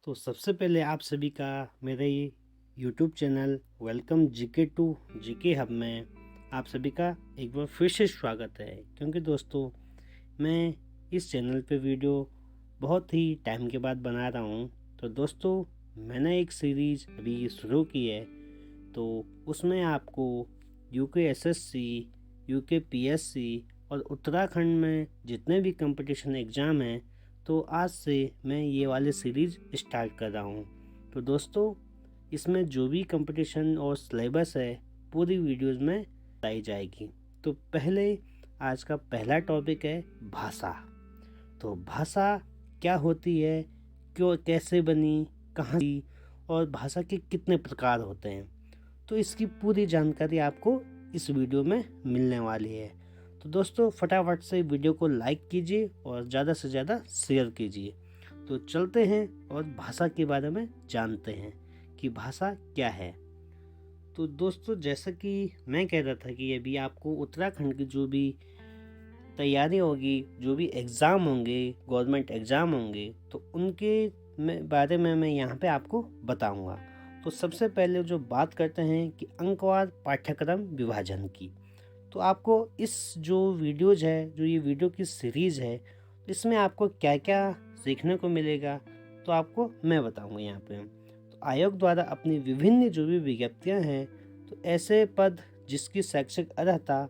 तो सबसे पहले आप सभी का मेरे ये YouTube channel welcome GK to GK hub में आप सभी का एक बार फिर से स्वागत है। क्योंकि दोस्तों मैं इस चैनल पे वीडियो बहुत ही टाइम के बाद बना रहा हूँ। तो दोस्तों मैंने एक सीरीज़ अभी शुरू की है, तो उसमें आपको यूके एसएससी, यूके पीएससी और उत्तराखंड में जितने भी कंपटीशन एग्ज़ाम हैं, तो आज से मैं ये वाली सीरीज़ स्टार्ट कर रहा हूँ। तो दोस्तों इसमें जो भी कंपटीशन और सिलेबस है पूरी वीडियोज़ में बताई जाएगी। तो पहले आज का पहला टॉपिक है भाषा। तो भाषा क्या होती है, क्यों, कैसे बनी, कहाँ की और भाषा के कितने प्रकार होते हैं, तो इसकी पूरी जानकारी आपको इस वीडियो में मिलने वाली है। तो दोस्तों फटाफट से वीडियो को लाइक कीजिए और ज़्यादा से ज़्यादा शेयर कीजिए। तो चलते हैं और भाषा के बारे में जानते हैं कि भाषा क्या है। तो दोस्तों जैसा कि मैं कह रहा था कि अभी आपको उत्तराखंड की जो भी तैयारी होगी, जो भी एग्ज़ाम होंगे, गवर्नमेंट एग्ज़ाम होंगे, तो उनके बारे में मैं यहाँ पे आपको बताऊँगा। तो सबसे पहले जो बात करते हैं कि अंकवार पाठ्यक्रम विभाजन की, तो आपको इस जो वीडियोज़ है, जो ये वीडियो की सीरीज़ है, तो इसमें आपको क्या क्या सीखने को मिलेगा, तो आपको मैं बताऊंगा यहाँ पे। तो आयोग द्वारा अपनी विभिन्न जो भी विज्ञप्तियाँ हैं, तो ऐसे पद जिसकी शैक्षिक अर्हता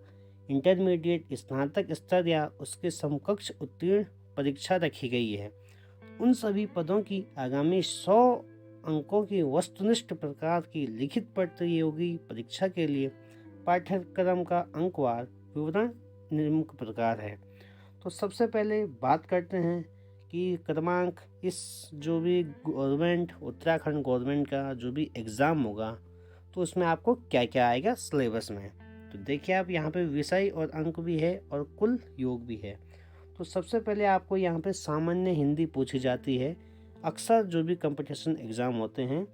इंटरमीडिएट, स्नातक स्तर या उसके समकक्ष उत्तीर्ण परीक्षा रखी गई है, उन सभी पदों की आगामी 100 अंकों की वस्तुनिष्ठ प्रकार की लिखित प्रतियोगी परीक्षा के लिए पाठ्यक्रम का अंकवार विवरण निम्न प्रकार है। तो सबसे पहले बात करते हैं कि क्रमांक, इस जो भी गवर्नमेंट, उत्तराखंड गवर्नमेंट का जो भी एग्ज़ाम होगा, तो उसमें आपको क्या क्या आएगा सिलेबस में। तो देखिए आप यहाँ पे विषय और अंक भी है और कुल योग भी है। तो सबसे पहले आपको यहाँ पे सामान्य हिंदी पूछी जाती है अक्सर जो भी कंपटीशन एग्ज़ाम होते हैं,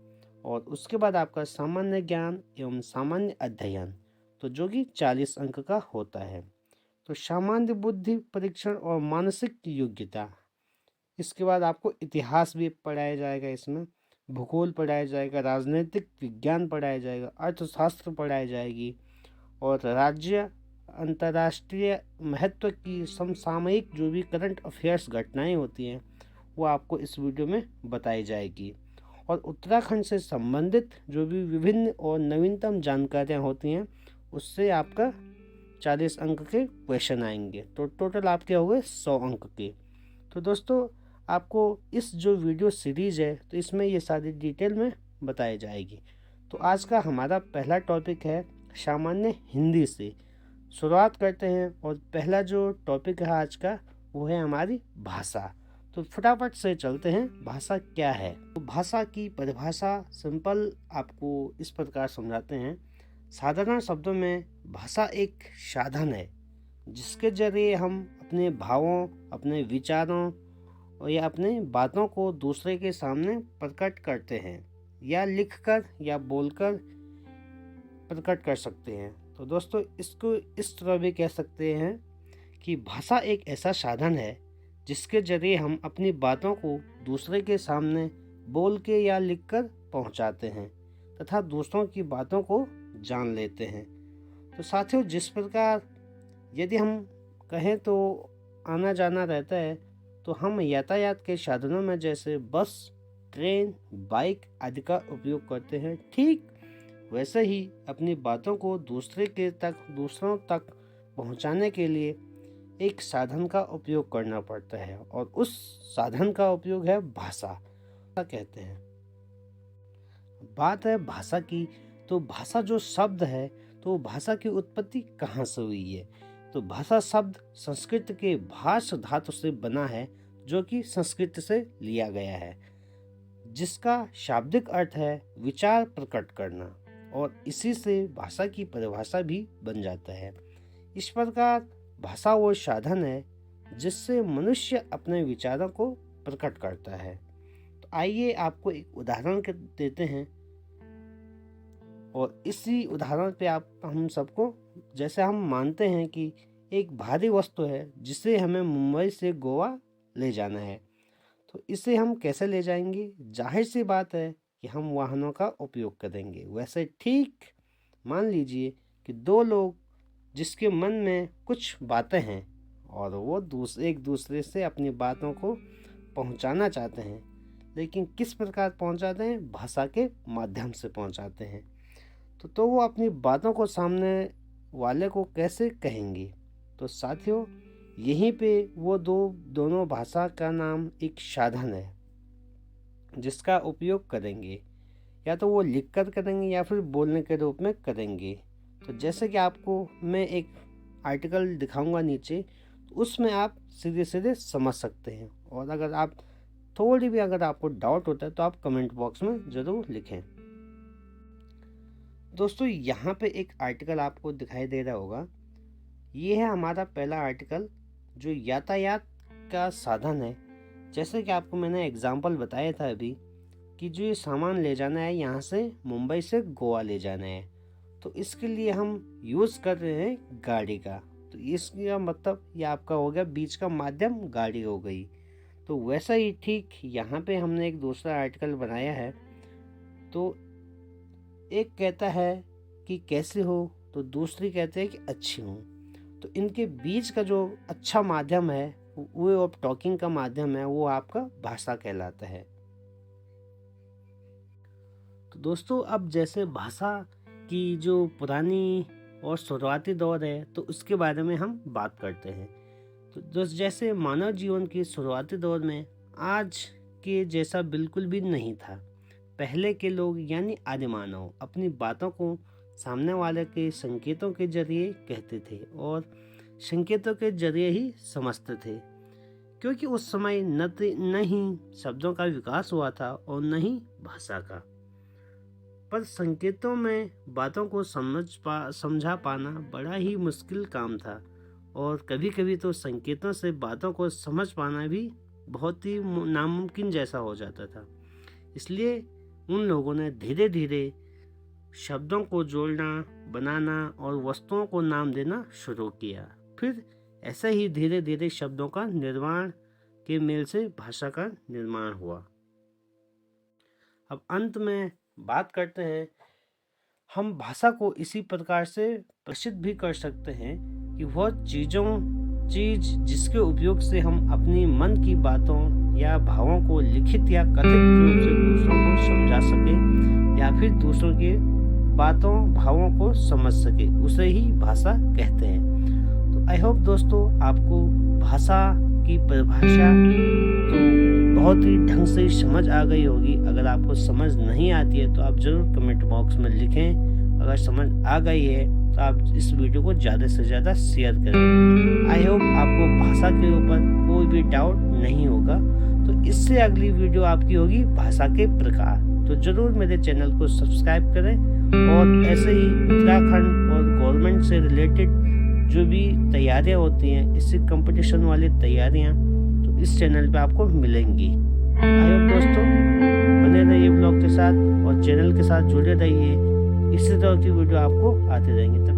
और उसके बाद आपका सामान्य ज्ञान एवं सामान्य अध्ययन, तो जो कि 40 अंक का होता है। तो सामान्य बुद्धि परीक्षण और मानसिक योग्यता, इसके बाद आपको इतिहास भी पढ़ाया जाएगा, इसमें भूगोल पढ़ाया जाएगा, राजनीतिक विज्ञान पढ़ाया जाएगा, अर्थशास्त्र पढ़ाई जाएगी, और राज्य अंतर्राष्ट्रीय महत्व की समसामयिक जो भी करंट अफेयर्स घटनाएं होती हैं वो आपको इस वीडियो में बताई जाएगी। और उत्तराखंड से संबंधित जो भी विभिन्न और नवीनतम जानकारियाँ होती हैं उससे आपका 40 अंक के क्वेश्चन आएंगे। तो टोटल आपके हो गए 100 अंक के। तो दोस्तों आपको इस जो वीडियो सीरीज़ है तो इसमें ये सारी डिटेल में बताई जाएगी। तो आज का हमारा पहला टॉपिक है सामान्य हिंदी से शुरुआत करते हैं, और पहला जो टॉपिक है आज का वो है हमारी भाषा। तो फटाफट से चलते हैं, भाषा क्या है। तो भाषा की परिभाषा सिंपल आपको इस प्रकार समझाते हैं। साधारण शब्दों में भाषा एक साधन है जिसके जरिए हम अपने भावों, अपने विचारों और या अपने बातों को दूसरे के सामने प्रकट करते हैं, या लिखकर या बोलकर प्रकट कर सकते हैं। तो दोस्तों इसको इस तरह भी कह सकते हैं कि भाषा एक ऐसा साधन है जिसके जरिए हम अपनी बातों को दूसरे के सामने बोल के या लिखकर पहुंचाते हैं तथा दूसरों की बातों को जान लेते हैं। तो साथियों जिस प्रकार यदि हम कहें तो आना जाना रहता है, तो हम यातायात के साधनों में जैसे बस, ट्रेन, बाइक आदि का उपयोग करते हैं, ठीक वैसे ही अपनी बातों को दूसरों तक पहुंचाने के लिए एक साधन का उपयोग करना पड़ता है, और उस साधन का उपयोग है भाषा कहते हैं। बात है भाषा की, तो भाषा जो शब्द है, तो भाषा की उत्पत्ति कहाँ से हुई है। तो भाषा शब्द संस्कृत के भाष धातु से बना है, जो कि संस्कृत से लिया गया है, जिसका शाब्दिक अर्थ है विचार प्रकट करना, और इसी से भाषा की परिभाषा भी बन जाता है। इस प्रकार भाषा वो साधन है जिससे मनुष्य अपने विचारों को प्रकट करता है। तो आइए आपको एक उदाहरण देते हैं, और इसी उदाहरण पे हम सबको, जैसे हम मानते हैं कि एक भारी वस्तु है जिसे हमें मुंबई से गोवा ले जाना है, तो इसे हम कैसे ले जाएंगे? जाहिर सी बात है कि हम वाहनों का उपयोग करेंगे। वैसे ठीक मान लीजिए कि दो लोग जिसके मन में कुछ बातें हैं और वो एक दूसरे से अपनी बातों को पहुंचाना चाहते हैं, लेकिन किस प्रकार पहुंचाते हैं? भाषा के माध्यम से पहुंचाते हैं। तो वो अपनी बातों को सामने वाले को कैसे कहेंगे? तो साथियों, यहीं पे वो दोनों भाषा का नाम एक साधन है जिसका उपयोग करेंगे, या तो वो लिख कर करेंगे या फिर बोलने के रूप में करेंगे। तो जैसे कि आपको मैं एक आर्टिकल दिखाऊंगा नीचे, तो उसमें आप सीधे सीधे समझ सकते हैं। और अगर आप थोड़ी भी अगर आपको डाउट होता है तो आप कमेंट बॉक्स में ज़रूर लिखें। दोस्तों, यहाँ पे एक आर्टिकल आपको दिखाई दे रहा होगा। ये है हमारा पहला आर्टिकल जो यातायात का साधन है। जैसे कि आपको मैंने एग्जाम्पल बताया था अभी कि जो ये सामान ले जाना है यहाँ से मुंबई से गोवा ले जाना है, तो इसके लिए हम यूज़ कर रहे हैं गाड़ी का। तो इसका मतलब ये आपका हो गया बीच का माध्यम गाड़ी हो गई। तो वैसा ही ठीक यहाँ पे हमने एक दूसरा आर्टिकल बनाया है। तो एक कहता है कि कैसे हो, तो दूसरी कहते हैं कि अच्छी हूँ। तो इनके बीच का जो अच्छा माध्यम है, वो ऑफ टॉकिंग का माध्यम है, वो आपका भाषा कहलाता है। तो दोस्तों, अब जैसे भाषा की जो पुरानी और शुरुआती दौर है, तो उसके बारे में हम बात करते हैं। तो दोस्त, जैसे मानव जीवन के शुरुआती दौर में आज के जैसा बिल्कुल भी नहीं था। पहले के लोग यानी आदि मानव अपनी बातों को सामने वाले के संकेतों के जरिए कहते थे और संकेतों के जरिए ही समझते थे, क्योंकि उस समय न ही शब्दों का विकास हुआ था और न ही भाषा का। पर संकेतों में बातों को समझा पाना बड़ा ही मुश्किल काम था, और कभी कभी तो संकेतों से बातों को समझ पाना भी बहुत ही नामुमकिन जैसा हो जाता था। इसलिए उन लोगों ने धीरे धीरे शब्दों को जोड़ना, बनाना और वस्तुओं को नाम देना शुरू किया। फिर ऐसे ही धीरे धीरे शब्दों का निर्माण के मेल से भाषा का निर्माण हुआ। अब अंत में बात करते हैं, हम भाषा को इसी प्रकार से प्रसिद्ध भी कर सकते हैं कि वह चीज जिसके उपयोग से हम अपनी मन की बातों या भावों को लिखित या कथित रूप से दूसरों को समझा सके, या फिर दूसरों की बातों भावों को समझ सके, उसे ही भाषा कहते हैं। तो आई होप दोस्तों, आपको भाषा की परिभाषा तो बहुत ही ढंग से समझ आ गई होगी। अगर आपको समझ नहीं आती है तो आप ज़रूर कमेंट बॉक्स में लिखें। अगर समझ आ गई है तो आप इस वीडियो को ज़्यादा से ज़्यादा शेयर करें। आई होप आपको भाषा के ऊपर कोई भी डाउट नहीं होगा। तो इससे अगली वीडियो आपकी होगी भाषा के प्रकार। तो ज़रूर मेरे चैनल को सब्सक्राइब करें, और ऐसे ही उत्तराखंड और गवर्नमेंट से रिलेटेड जो भी तैयारियां होती हैं, इससे कंपटीशन वाली तैयारियां, तो इस चैनल पे आपको मिलेंगी। आई होप दोस्तों, बने रहिए ब्लॉग के साथ और चैनल के साथ जुड़े रहिए। इसी तरह की वीडियो आपको आते रहेंगे।